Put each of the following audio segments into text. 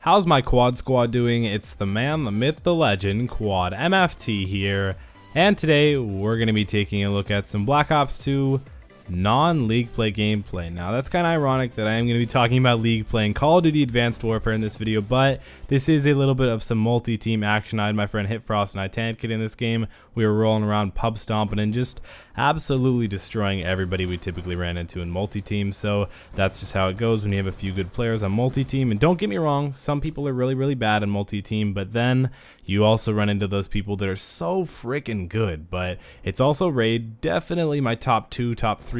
How's my quad squad doing? It's the man, the myth, the legend, Quad MFT here, and today we're going to be taking a look at some Black Ops 2 non-league play gameplay. Now that's kind of ironic that I am going to be talking about league play and Call of Duty Advanced Warfare in this video, but this is a little bit of some multi-team action. I had my friend Hitfrost and I tanked in this game. We were rolling around pub stomping and just absolutely destroying everybody we typically ran into in multi-team. So that's just how it goes when you have a few good players on multi-team. And don't get me wrong, some people are really bad in multi-team, but then you also run into those people that are so freaking good. But it's also Raid, definitely my top 3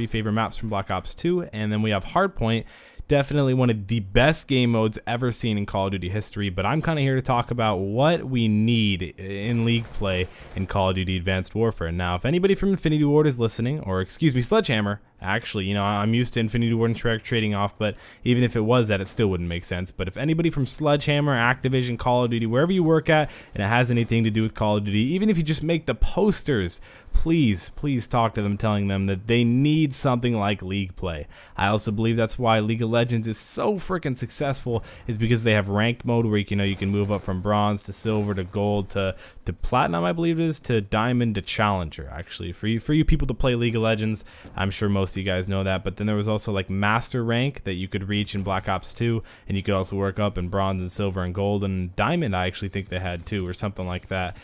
favorite maps from Black Ops 2, and then we have Hardpoint, definitely one of the best game modes ever seen in Call of Duty history. But I'm kind of here to talk about what we need in league play in Call of Duty Advanced Warfare. Now, if anybody from Infinity Ward is listening, or excuse me, Sledgehammer, actually, you know, I'm used to Infinity Ward and Treyarch trading off, but even if it was that, it still wouldn't make sense. But if anybody from Sledgehammer, Activision, Call of Duty, wherever you work at, and it has anything to do with Call of Duty, even if you just make the posters, please talk to them, telling them that they need something like league play. I also believe that's why League of Legends is so freaking successful, is because they have ranked mode where you can move up from bronze to silver to gold to platinum, I believe it is, to diamond to challenger. Actually, for you people to play League of Legends, I'm sure most of you guys know that. But then there was also like master rank that you could reach in Black Ops 2, and you could also work up in bronze and silver and gold and diamond. I actually think they had too, or something like that.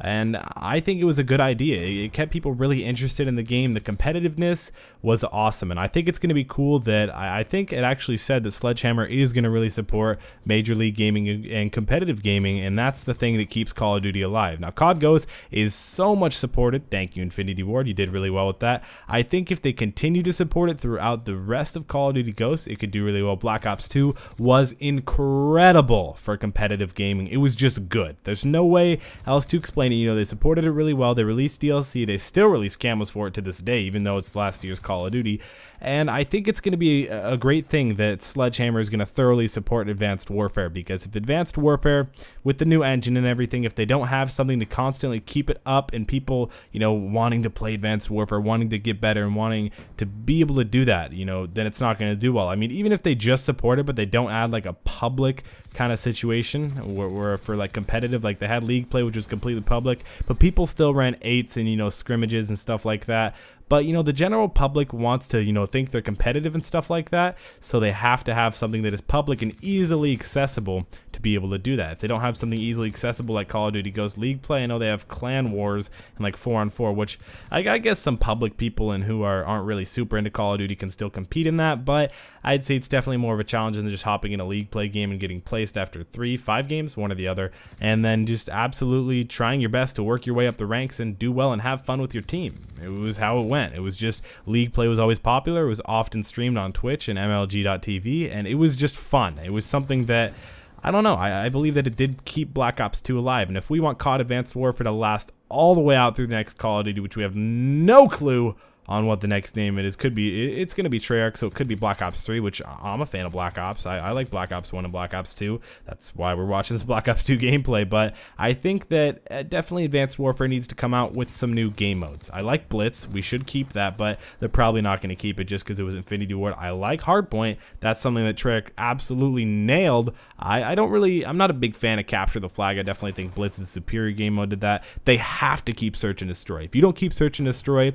And I think it was a good idea. It kept people really interested in the game. The competitiveness was awesome. And I think it's going to be cool that I think it actually said that Sledgehammer is going to really support Major League Gaming and competitive gaming. And that's the thing that keeps Call of Duty alive. Now, COD Ghost is so much supported. Thank you, Infinity Ward. You did really well with that. I think if they continue to support it throughout the rest of Call of Duty Ghost, it could do really well. Black Ops 2 was incredible for competitive gaming. It was just good. There's no way else to explain. You know, they supported it really well. They released DLC. They still release camos for it to this day, even though it's last year's Call of Duty. And I think it's going to be a great thing that Sledgehammer is going to thoroughly support Advanced Warfare, because if Advanced Warfare, with the new engine and everything, if they don't have something to constantly keep it up and people, you know, wanting to play Advanced Warfare, wanting to get better and wanting to be able to do that, you know, then it's not going to do well. I mean, even if they just support it, but they don't add like a public kind of situation where for like competitive, like they had league play, which was completely public, but people still ran 8s and, you know, scrimmages and stuff like that. But, you know, the general public wants to, you know, think they're competitive and stuff like that, so they have to have something that is public and easily accessible to be able to do that. If they don't have something easily accessible like Call of Duty Ghost League play, I know they have clan wars and like 4-on-4, which I guess some public people and who aren't really super into Call of Duty can still compete in that, but I'd say it's definitely more of a challenge than just hopping in a league play game and getting placed after 3-5 games, one or the other, and then just absolutely trying your best to work your way up the ranks and do well and have fun with your team. It was how it went. It was just league play was always popular. It was often streamed on Twitch and MLG.TV, and it was just fun. It was something that, I don't know, I believe that it did keep Black Ops 2 alive. And if we want COD Advanced Warfare to last all the way out through the next Call of Duty, which we have no clue on what the next name it is, it's going to be Treyarch, so it could be Black Ops 3, which I'm a fan of Black Ops. I like Black Ops 1 and Black Ops 2. That's why we're watching this Black Ops 2 gameplay. But I think that definitely Advanced Warfare needs to come out with some new game modes. I like Blitz. We should keep that, but they're probably not going to keep it just because it was Infinity Ward. I like Hardpoint. That's something that Treyarch absolutely nailed. I'm not a big fan of Capture the Flag. I definitely think Blitz is a superior game mode to that. They have to keep Search and Destroy. If you don't keep Search and Destroy,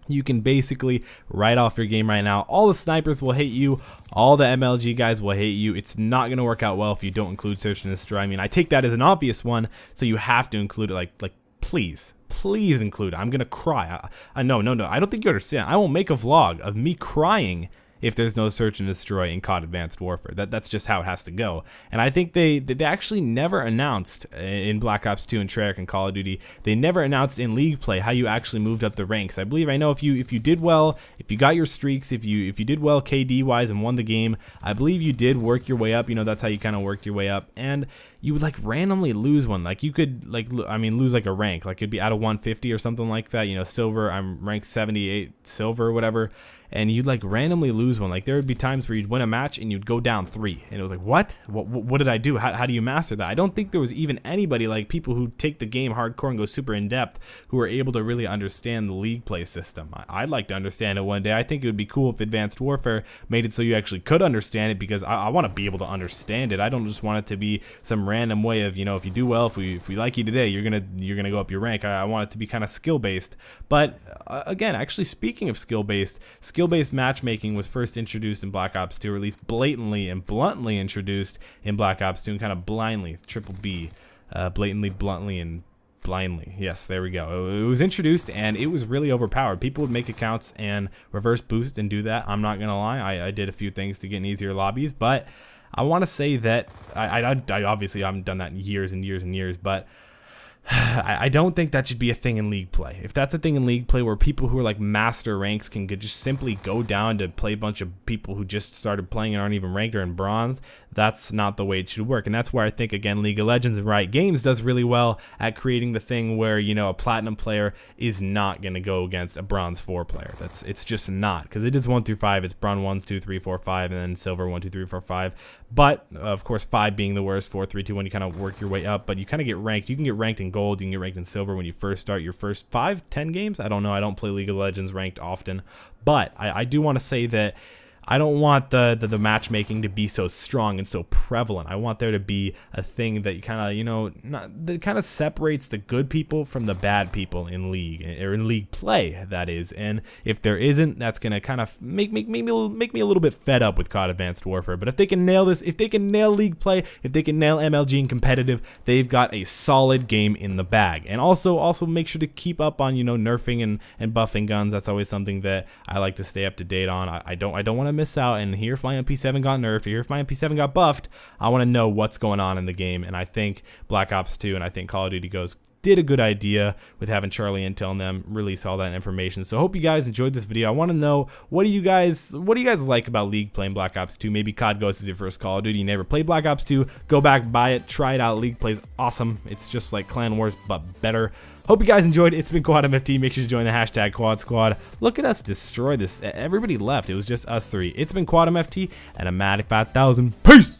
you can basically write off your game right now. All the snipers will hate you. All the MLG guys will hate you. It's not going to work out well if you don't include Search and Destroy. I mean, I take that as an obvious one, so you have to include it. Like please include it. I'm going to cry. No. I don't think you understand. I will make a vlog of me crying if there's no Search and Destroy in COD Advanced Warfare. That's just how it has to go. And I think they actually never announced in Black Ops 2 and Treyarch and Call of Duty, they never announced in league play how you actually moved up the ranks. I know if you did well, if you got your streaks, if you did well KD wise and won the game, I believe you did work your way up. You know, that's how you kind of worked your way up. And you would like randomly lose one. Like you could lose like a rank. Like it'd be out of 150 or something like that. You know, silver, I'm ranked 78 silver or whatever. and you'd like randomly lose one. Like there would be times where you'd win a match and you'd go down 3, and it was like, what did I do? How do you master that? I don't think there was even anybody, like people who take the game hardcore and go super in depth, who are able to really understand the league play system. I'd like to understand it one day. I think it would be cool if Advanced Warfare made it so you actually could understand it, because I want to be able to understand it. I don't just want it to be some random way of, you know, if you do well, if we like you today, you're gonna go up your rank. I want it to be kind of skill based. But again, actually speaking of skill based matchmaking was first introduced in Black Ops 2, or at least blatantly and bluntly introduced in Black Ops 2, and kind of blindly, triple B, blatantly, bluntly, and blindly. Yes, there we go. It was introduced and it was really overpowered. People would make accounts and reverse boost and do that. I'm not gonna lie, I did a few things to get in easier lobbies, but I want to say that I obviously haven't done that in years and years and years, but I don't think that should be a thing in league play. If that's a thing in league play where people who are like master ranks can just simply go down to play a bunch of people who just started playing and aren't even ranked or in bronze, that's not the way it should work. And that's where I think, again, League of Legends and Riot Games does really well at creating the thing where, you know, a platinum player is not going to go against a bronze 4 player. It's just not, because it is 1 through 5. It's bronze 1, 2, 3, 4, 5, and then silver 1, 2, 3, 4, 5. But of course, 5 being the worst, 4, 3, 2, 1. You kind of work your way up, but you kind of get ranked. You can get ranked in gold. You can get ranked in silver when you first start your first 5, 10 games. I don't know. I don't play League of Legends ranked often, but I do want to say that I don't want the matchmaking to be so strong and so prevalent. I want there to be a thing that you kind of, you know, that kind of separates the good people from the bad people in league, or in league play, that is. And if there isn't, that's gonna kind of make me a little bit fed up with COD Advanced Warfare. But if they can nail this, if they can nail league play, if they can nail MLG and competitive, they've got a solid game in the bag. And also make sure to keep up on, you know, nerfing and buffing guns. That's always something that I like to stay up to date on. I don't want to miss out, and here if my MP7 got nerfed, here if my MP7 got buffed, I want to know what's going on in the game. And I think Black Ops 2 and I think Call of Duty Ghosts did a good idea with having Charlie Intel and them release all that information. So I hope you guys enjoyed this video. I want to know, what do you guys like about League playing Black Ops 2? Maybe COD Ghosts is your first Call of Duty. You never played Black Ops 2. Go back, buy it, try it out. League plays awesome. It's just like Clan Wars, but better. Hope you guys enjoyed. It's been Quad MFT. Make sure to join the hashtag Quad Squad. Look at us destroy this. Everybody left. It was just us 3. It's been Quad MFT, and I'm Matic 5000. Peace!